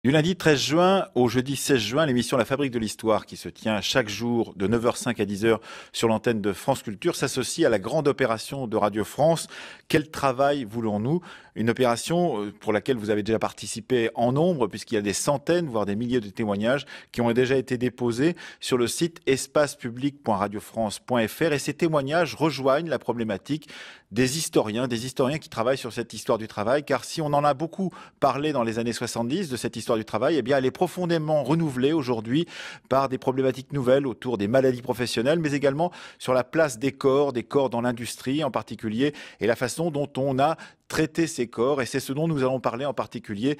Du lundi 13 juin au jeudi 16 juin, l'émission La Fabrique de l'Histoire, qui se tient chaque jour de 9h05 à 10h sur l'antenne de France Culture, s'associe à la grande opération de Radio France. Quel travail voulons-nous? Une opération pour laquelle vous avez déjà participé en nombre, puisqu'il y a des centaines, voire des milliers de témoignages qui ont déjà été déposés sur le site espacepublic.radiofrance.fr. Et ces témoignages rejoignent la problématique des historiens qui travaillent sur cette histoire du travail. Car si on en a beaucoup parlé dans les années 70 de cette histoire du travail, eh bien, elle est profondément renouvelée aujourd'hui par des problématiques nouvelles autour des maladies professionnelles, mais également sur la place des corps dans l'industrie en particulier, et la façon dont on a traité ces corps. Et c'est ce dont nous allons parler en particulier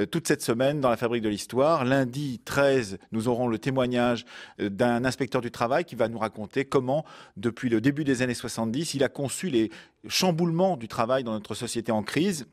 toute cette semaine dans la Fabrique de l'Histoire. Lundi 13, nous aurons le témoignage d'un inspecteur du travail qui va nous raconter comment, depuis le début des années 70, il a conçu les chamboulements du travail dans notre société en crise.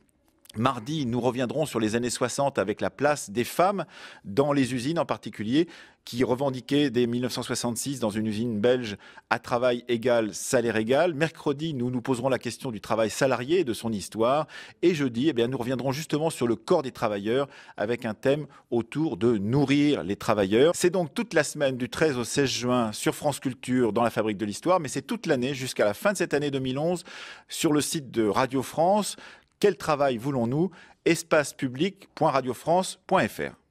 Mardi, nous reviendrons sur les années 60 avec la place des femmes dans les usines en particulier, qui revendiquaient dès 1966 dans une usine belge à travail égal, salaire égal. Mercredi, nous nous poserons la question du travail salarié et de son histoire. Et jeudi, nous reviendrons justement sur le corps des travailleurs avec un thème autour de nourrir les travailleurs. C'est donc toute la semaine du 13 au 16 juin sur France Culture dans la Fabrique de l'Histoire, mais c'est toute l'année jusqu'à la fin de cette année 2011 sur le site de Radio France. Quel travail voulons-nous? espacepublic.radiofrance.fr